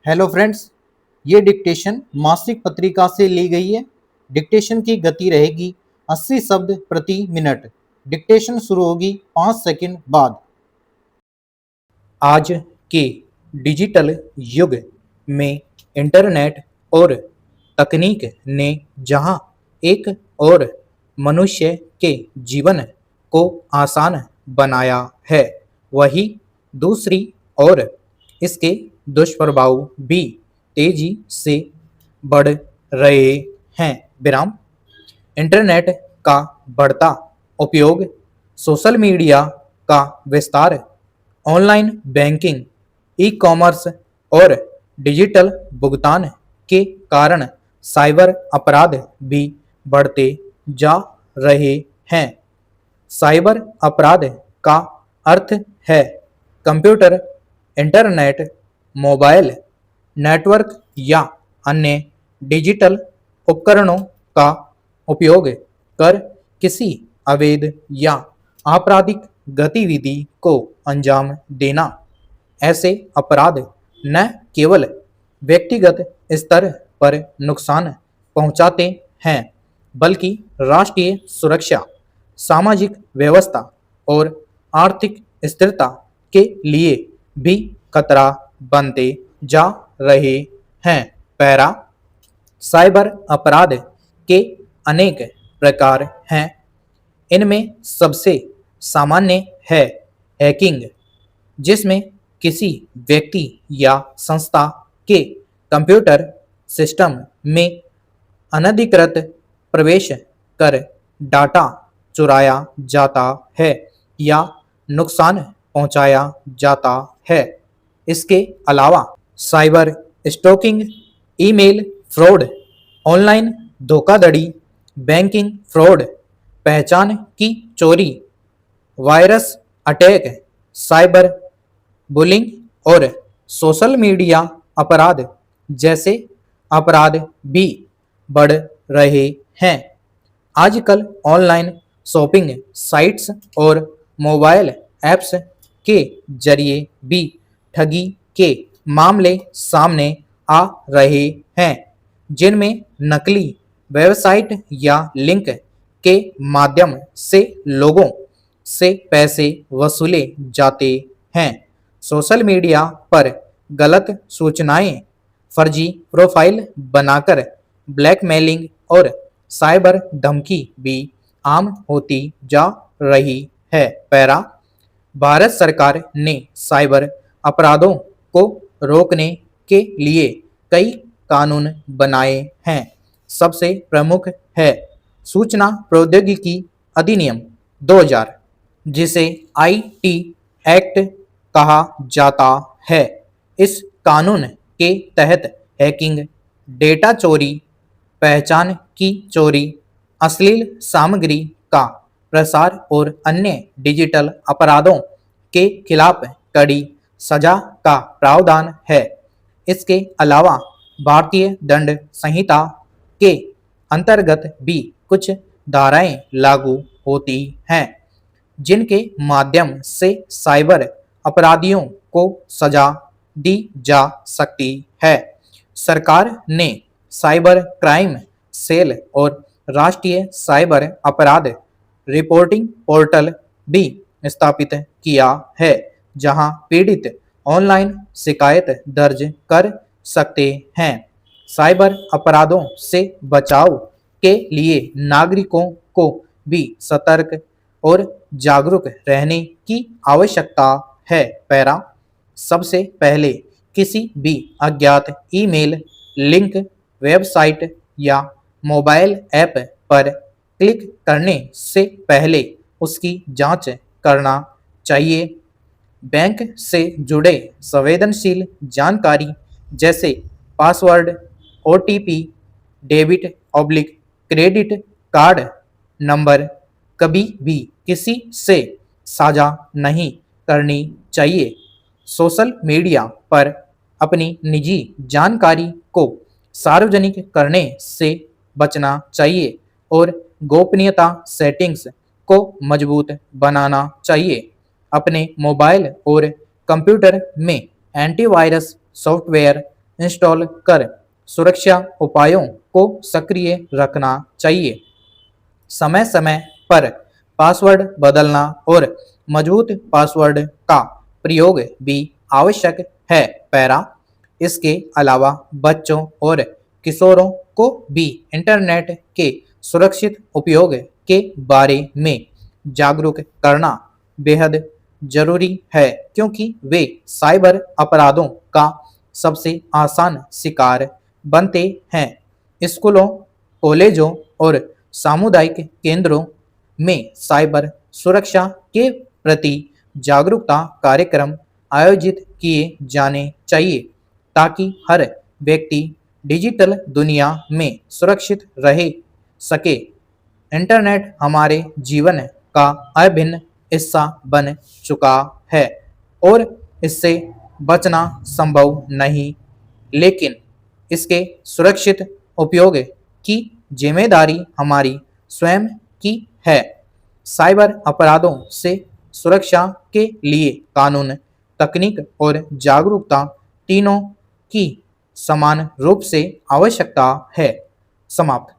Hello friends, ये dictation मासिक पत्रिका से ली गई है। डिक्टेशन की गति रहेगी 80 शब्द प्रति मिनट। डिक्टेशन शुरू होगी 5 सेकंड बाद। आज के डिजिटल युग में इंटरनेट और तकनीक ने जहां एक और मनुष्य के जीवन को आसान बनाया है, वहीं दूसरी ओर इसके दुष्प्रभाव भी तेजी से बढ़ रहे हैं। विराम। इंटरनेट का बढ़ता उपयोग, सोशल मीडिया का विस्तार, ऑनलाइन बैंकिंग, ई कॉमर्स और डिजिटल भुगतान के कारण साइबर अपराध भी बढ़ते जा रहे हैं। साइबर अपराध का अर्थ है कंप्यूटर, इंटरनेट, मोबाइल नेटवर्क या अन्य डिजिटल उपकरणों का उपयोग कर किसी अवैध या आपराधिक गतिविधि को अंजाम देना। ऐसे अपराध न केवल व्यक्तिगत स्तर पर नुकसान पहुंचाते हैं, बल्कि राष्ट्रीय सुरक्षा, सामाजिक व्यवस्था और आर्थिक स्थिरता के लिए भी खतरा बनते जा रहे हैं। पैरा। साइबर अपराध के अनेक प्रकार हैं। इनमें सबसे सामान्य है हैकिंग, जिसमें किसी व्यक्ति या संस्था के कंप्यूटर सिस्टम में अनधिकृत प्रवेश कर डाटा चुराया जाता है या नुकसान पहुंचाया जाता है। इसके अलावा cyber stalking, email fraud, online धोखाधड़ी, बैंकिंग फ्रॉड, पहचान की चोरी, वायरस अटैक, साइबर बुलिंग और सोशल मीडिया अपराध जैसे अपराध भी बढ़ रहे हैं। आजकल ऑनलाइन शॉपिंग साइट्स और मोबाइल ऐप्स के जरिए भी ठगी के मामले सामने आ रहे हैं, जिनमें नकली वेबसाइट या लिंक के माध्यम से लोगों से पैसे वसूले जाते हैं। सोशल मीडिया पर गलत सूचनाएं, फर्जी प्रोफाइल बनाकर ब्लैकमेलिंग और साइबर धमकी भी आम होती जा रही है। पैरा। भारत सरकार ने साइबर अपराधों को रोकने के लिए कई कानून बनाए हैं। सबसे प्रमुख है सूचना प्रौद्योगिकी अधिनियम 2000, जिसे आईटी एक्ट कहा जाता है। इस कानून के तहत हैकिंग, डेटा चोरी, पहचान की चोरी, अश्लील सामग्री का प्रसार और अन्य डिजिटल अपराधों के खिलाफ कड़ी सजा का प्रावधान है। इसके अलावा भारतीय दंड संहिता के अंतर्गत भी कुछ धाराएं लागू होती हैं, जिनके माध्यम से साइबर अपराधियों को सजा दी जा सकती है। सरकार ने साइबर क्राइम सेल और राष्ट्रीय साइबर अपराध रिपोर्टिंग पोर्टल भी स्थापित किया है, जहां पीड़ित ऑनलाइन शिकायत दर्ज कर सकते हैं। साइबर अपराधों से बचाव के लिए नागरिकों को भी सतर्क और जागरूक रहने की आवश्यकता है। पैरा। सबसे पहले किसी भी अज्ञात ईमेल, लिंक, वेबसाइट या मोबाइल ऐप पर क्लिक करने से पहले उसकी जांच करना चाहिए। बैंक से जुड़े संवेदनशील जानकारी जैसे पासवर्ड, ओटीपी, डेबिट/क्रेडिट कार्ड नंबर कभी भी किसी से साझा नहीं करनी चाहिए। सोशल मीडिया पर अपनी निजी जानकारी को सार्वजनिक करने से बचना चाहिए और गोपनीयता सेटिंग्स को मजबूत बनाना चाहिए। अपने मोबाइल और कंप्यूटर में एंटीवायरस सॉफ्टवेयर इंस्टॉल कर सुरक्षा उपायों को सक्रिय रखना चाहिए। समय समय पर पासवर्ड बदलना और मजबूत पासवर्ड का प्रयोग भी आवश्यक है। पैरा इसके अलावा बच्चों और किशोरों को भी इंटरनेट के सुरक्षित उपयोग के बारे में जागरूक करना बेहद जरूरी है, क्योंकि वे साइबर अपराधों का सबसे आसान शिकार बनते हैं। स्कूलों, कॉलेजों और सामुदायिक केंद्रों में साइबर सुरक्षा के प्रति जागरूकता कार्यक्रम आयोजित किए जाने चाहिए, ताकि हर व्यक्ति डिजिटल दुनिया में सुरक्षित रह सके। इंटरनेट हमारे जीवन का अभिन्न हिस्सा बन चुका है और इससे बचना संभव नहीं, लेकिन इसके सुरक्षित उपयोग की जिम्मेदारी हमारी स्वयं की है। साइबर अपराधों से सुरक्षा के लिए कानून, तकनीक और जागरूकता तीनों की समान रूप से आवश्यकता है। समाप्त।